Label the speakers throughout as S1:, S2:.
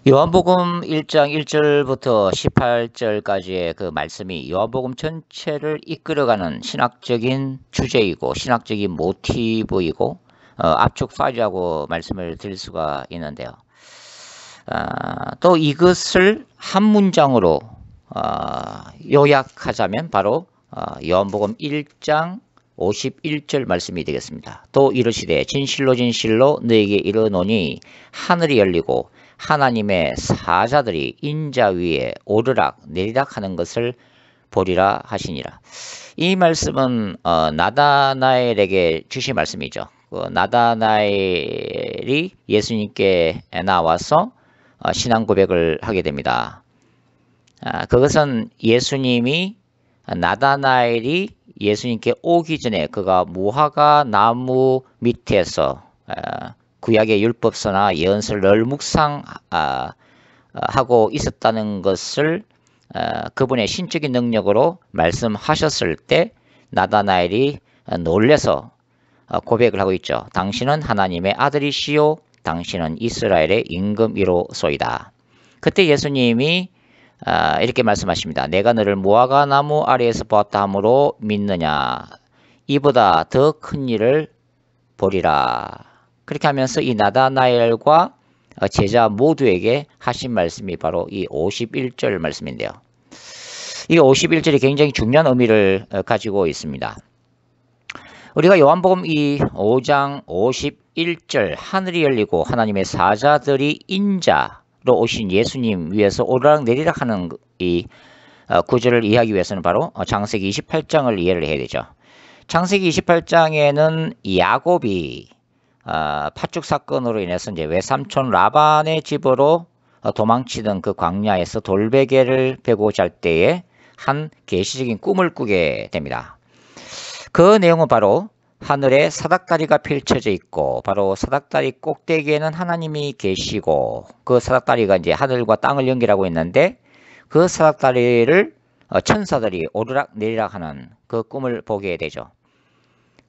S1: 요한복음 1장 1절부터 18절까지의 그 말씀이 요한복음 전체를 이끌어가는 신학적인 주제이고 신학적인 모티브이고 압축파지하고 말씀을 드릴 수가 있는데요. 또 이것을 한 문장으로 요약하자면 바로 요한복음 1장 51절 말씀이 되겠습니다. 또 이르시되 진실로 진실로 너에게 이르노니 하늘이 열리고 하나님의 사자들이 인자 위에 오르락 내리락 하는 것을 보리라 하시니라. 이 말씀은 나다나엘에게 주신 말씀이죠. 나다나엘이 예수님께 나와서 신앙 고백을 하게 됩니다. 그것은 나다나엘이 예수님께 오기 전에 그가 무화과 나무 밑에서 구약의 율법서나 예언서를 늘 묵상하고 있었다는 것을 그분의 신적인 능력으로 말씀하셨을 때 나다나엘이 놀래서 고백을 하고 있죠. 당신은 하나님의 아들이시요 당신은 이스라엘의 임금이로소이다. 그때 예수님이 이렇게 말씀하십니다. 내가 너를 무화과 나무 아래에서 보았다 하므로 믿느냐. 이보다 더 큰 일을 보리라. 그렇게 하면서 이 나다나엘과 제자 모두에게 하신 말씀이 바로 이 51절 말씀인데요. 이 51절이 굉장히 중요한 의미를 가지고 있습니다. 우리가 요한복음 이 5장 51절 하늘이 열리고 하나님의 사자들이 인자로 오신 예수님 위에서 오르락 내리락 하는 이 구절을 이해하기 위해서는 바로 창세기 28장을 이해를 해야 되죠. 창세기 28장에는 야곱이 팥죽 사건으로 인해서 이제 외삼촌 라반의 집으로 도망치던 그 광야에서 돌베개를 베고 잘 때에 한 계시적인 꿈을 꾸게 됩니다. 그 내용은 바로 하늘에 사닥다리가 펼쳐져 있고 바로 사닥다리 꼭대기에는 하나님이 계시고 그 사닥다리가 이제 하늘과 땅을 연결하고 있는데 그 사닥다리를 천사들이 오르락 내리락 하는 그 꿈을 보게 되죠.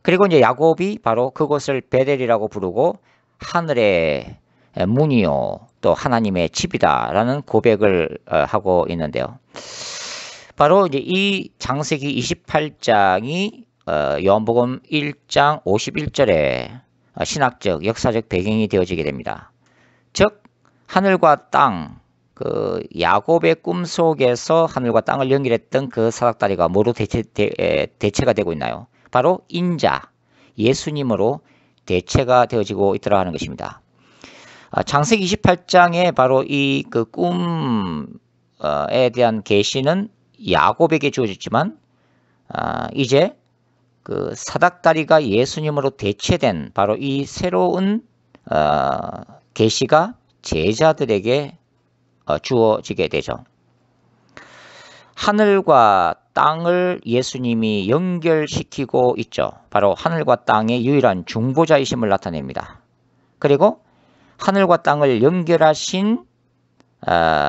S1: 그리고 이제 야곱이 바로 그곳을 베델이라고 부르고 하늘의 문이요 또 하나님의 집이다라는 고백을 하고 있는데요. 바로 이제 이 창세기 28장이 요한복음 1장 51절에 신학적 역사적 배경이 되어지게 됩니다. 즉 하늘과 땅 그 야곱의 꿈속에서 하늘과 땅을 연결했던 그 사닥다리가 뭐로 대체가 되고 있나요? 바로 인자, 예수님으로 대체가 되어지고 있더라 하는 것입니다. 창세기 28장에 바로 이 그 꿈에 대한 계시는 야곱에게 주어졌지만 이제 그 사닥다리가 예수님으로 대체된 바로 이 새로운 계시가 제자들에게 주어지게 되죠. 하늘과 땅을 예수님이 연결시키고 있죠. 바로 하늘과 땅의 유일한 중보자이심을 나타냅니다. 그리고 하늘과 땅을 연결하신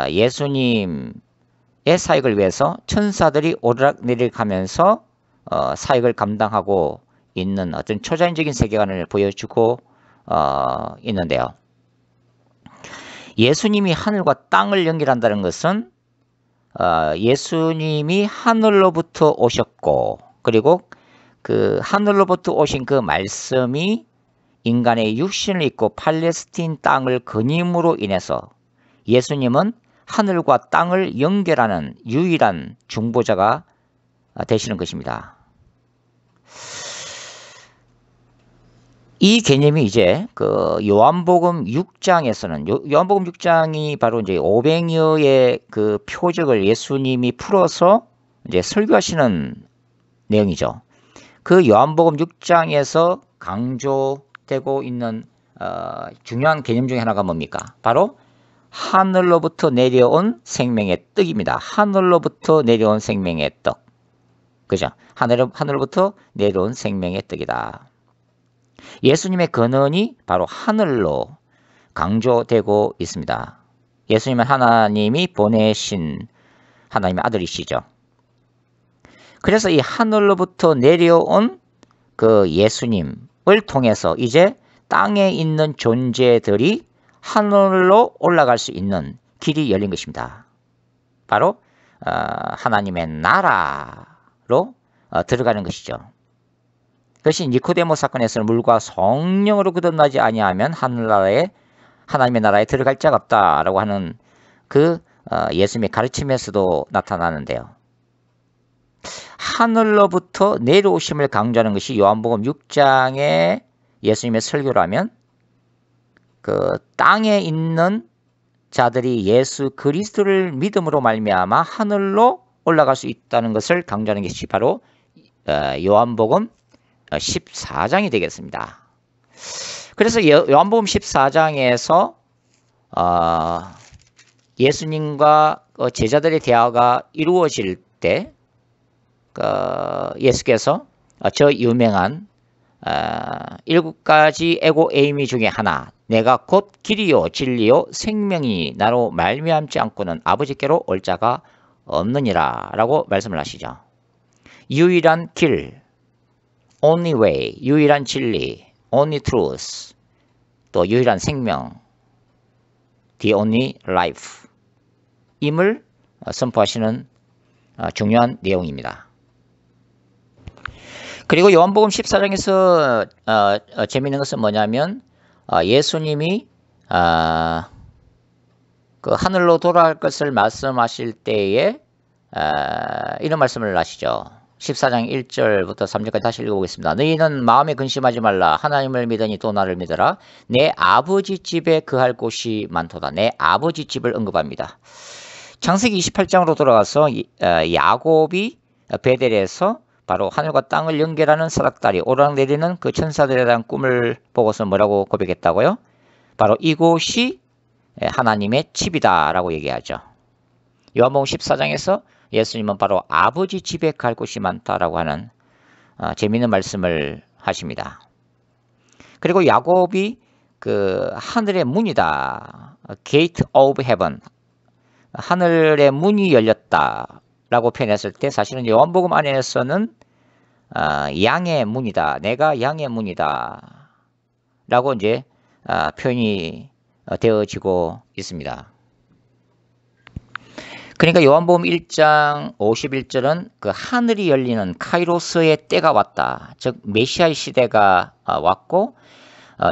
S1: 예수님의 사역을 위해서 천사들이 오르락내리락 하면서 사역을 감당하고 있는 어떤 초자연적인 세계관을 보여주고 있는데요. 예수님이 하늘과 땅을 연결한다는 것은 예수님이 하늘로부터 오셨고 그리고 그 하늘로부터 오신 그 말씀이 인간의 육신을 입고 팔레스틴 땅을 거님으로 인해서 예수님은 하늘과 땅을 연결하는 유일한 중보자가 되시는 것입니다. 이 개념이 이제 그 요한복음 6장에서는 요한복음 6장이 바로 이제 500여의 그 표적을 예수님이 풀어서 이제 설교하시는 내용이죠. 그 요한복음 6장에서 강조되고 있는 중요한 개념 중에 하나가 뭡니까? 바로 하늘로부터 내려온 생명의 떡입니다. 하늘로부터 내려온 생명의 떡. 그죠? 하늘로부터 내려온 생명의 떡이다. 예수님의 근원이 바로 하늘로 강조되고 있습니다. 예수님은 하나님이 보내신 하나님의 아들이시죠. 그래서 이 하늘로부터 내려온 그 예수님을 통해서 이제 땅에 있는 존재들이 하늘로 올라갈 수 있는 길이 열린 것입니다. 바로 하나님의 나라로 들어가는 것이죠. 그것이 니코데모 사건에서는 물과 성령으로 거듭나지 아니하면 하나님의 나라에 들어갈 자가 없다라고 하는 그 예수님의 가르침에서도 나타나는데요. 하늘로부터 내려오심을 강조하는 것이 요한복음 6장의 예수님의 설교라면, 그 땅에 있는 자들이 예수 그리스도를 믿음으로 말미암아 하늘로 올라갈 수 있다는 것을 강조하는 것이 바로 요한복음 14장이 되겠습니다. 그래서 요한복음 14장에서 예수님과 제자들의 대화가 이루어질 때 예수께서 저 유명한 7가지 에고 에이미 중에 하나, 내가 곧 길이요 진리요 생명이 나로 말미암지 않고는 아버지께로 올 자가 없느니라 라고 말씀을 하시죠. 유일한 길, only way, 유일한 진리, only truth, 또 유일한 생명, the only life 임을 선포하시는 중요한 내용입니다. 그리고 요한복음 14장에서 재미있는 것은 뭐냐면 예수님이 그 하늘로 돌아갈 것을 말씀하실 때에 이런 말씀을 하시죠. 14장 1절부터 3절까지 다시 읽어보겠습니다. 너희는 마음에 근심하지 말라. 하나님을 믿으니 또 나를 믿어라. 내 아버지 집에 거할 곳이 많도다. 내 아버지 집을 언급합니다. 창세기 28장으로 돌아가서 야곱이 베델에서 바로 하늘과 땅을 연결하는 사닥다리, 오르락내리는 그 천사들에 대한 꿈을 보고서 뭐라고 고백했다고요? 바로 이곳이 하나님의 집이다 라고 얘기하죠. 요한복음 14장에서 예수님은 바로 아버지 집에 갈 곳이 많다라고 하는 재미있는 말씀을 하십니다. 그리고 야곱이 그 하늘의 문이다, Gate of Heaven, 하늘의 문이 열렸다라고 표현했을 때 사실은 요한복음 안에서는 양의 문이다, 내가 양의 문이다 라고 이제 표현이 되어지고 있습니다. 그러니까 요한복음 1장 51절은 그 하늘이 열리는 카이로스의 때가 왔다, 즉 메시아의 시대가 왔고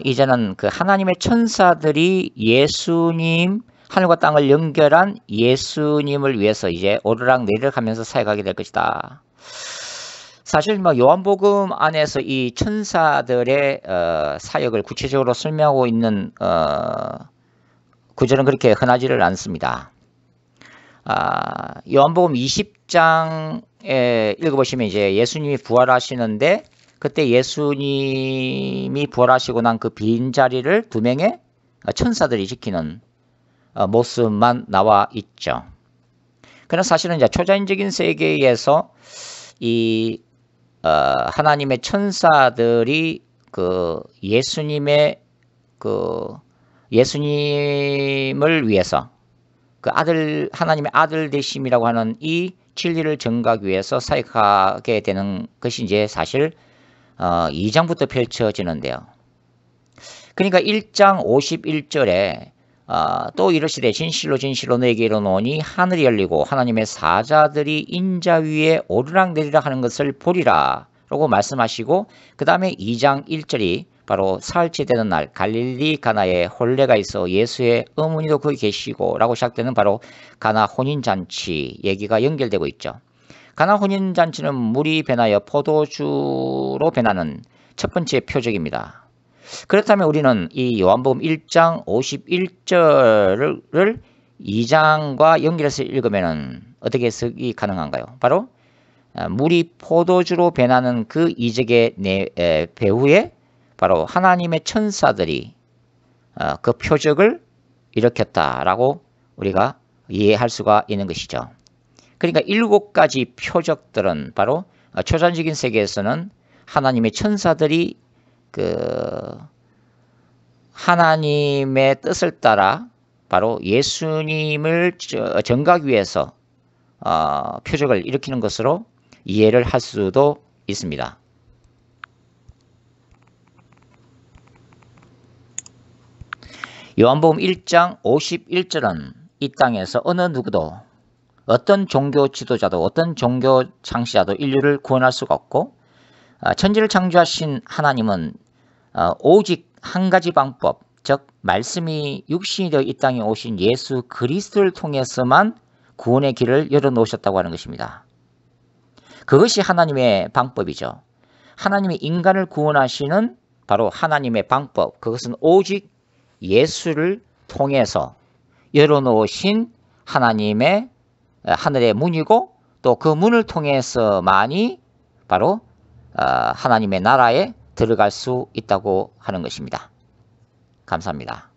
S1: 이제는 그 하나님의 천사들이 예수님, 하늘과 땅을 연결한 예수님을 위해서 이제 오르락내리락 하면서 사역하게 될 것이다. 사실 뭐 요한복음 안에서 이 천사들의 사역을 구체적으로 설명하고 있는 구절은 그렇게 흔하지를 않습니다. 요한복음 20장에 읽어보시면 이제 예수님이 부활하시는데 그때 예수님이 부활하시고 난 그 빈자리를 2명의 천사들이 지키는 모습만 나와 있죠. 그러나 사실은 이제 초자연적인 세계에서 이 하나님의 천사들이 그 예수님을 위해서 그 하나님의 아들 되심이라고 하는 이 진리를 전가하기 위해서 사역하게 되는 것이 이제 사실 2장부터 펼쳐지는데요. 그러니까 1장 51절에 또 이르시되 진실로 진실로 너에게 이르노니 하늘이 열리고 하나님의 사자들이 인자 위에 오르락내리락 하는 것을 보리라 라고 말씀하시고, 그 다음에 2장 1절이 바로 사흘째 되는 날 갈릴리 가나에 혼례가 있어 예수의 어머니도 거기 계시고 라고 시작되는 바로 가나 혼인잔치 얘기가 연결되고 있죠. 가나 혼인잔치는 물이 변하여 포도주로 변하는 첫 번째 표적입니다. 그렇다면 우리는 이 요한복음 1장 51절을 2장과 연결해서 읽으면 어떻게 해석이 가능한가요? 바로 물이 포도주로 변하는 그 이적의 배후에 바로 하나님의 천사들이 그 표적을 일으켰다라고 우리가 이해할 수가 있는 것이죠. 그러니까 7가지 표적들은 바로 초자연적인 세계에서는 하나님의 천사들이 그 하나님의 뜻을 따라 바로 예수님을 전가하기 위해서 표적을 일으키는 것으로 이해를 할 수도 있습니다. 요한복음 1장 51절은 이 땅에서 어느 누구도 어떤 종교 지도자도 어떤 종교 창시자도 인류를 구원할 수가 없고 천지를 창조하신 하나님은 오직 한 가지 방법, 즉 말씀이 육신이 되어 이 땅에 오신 예수 그리스도를 통해서만 구원의 길을 열어놓으셨다고 하는 것입니다. 그것이 하나님의 방법이죠. 하나님이 인간을 구원하시는 바로 하나님의 방법, 그것은 오직 예수를 통해서 열어놓으신 하나님의 하늘의 문이고 또 그 문을 통해서만이 바로 하나님의 나라에 들어갈 수 있다고 하는 것입니다. 감사합니다.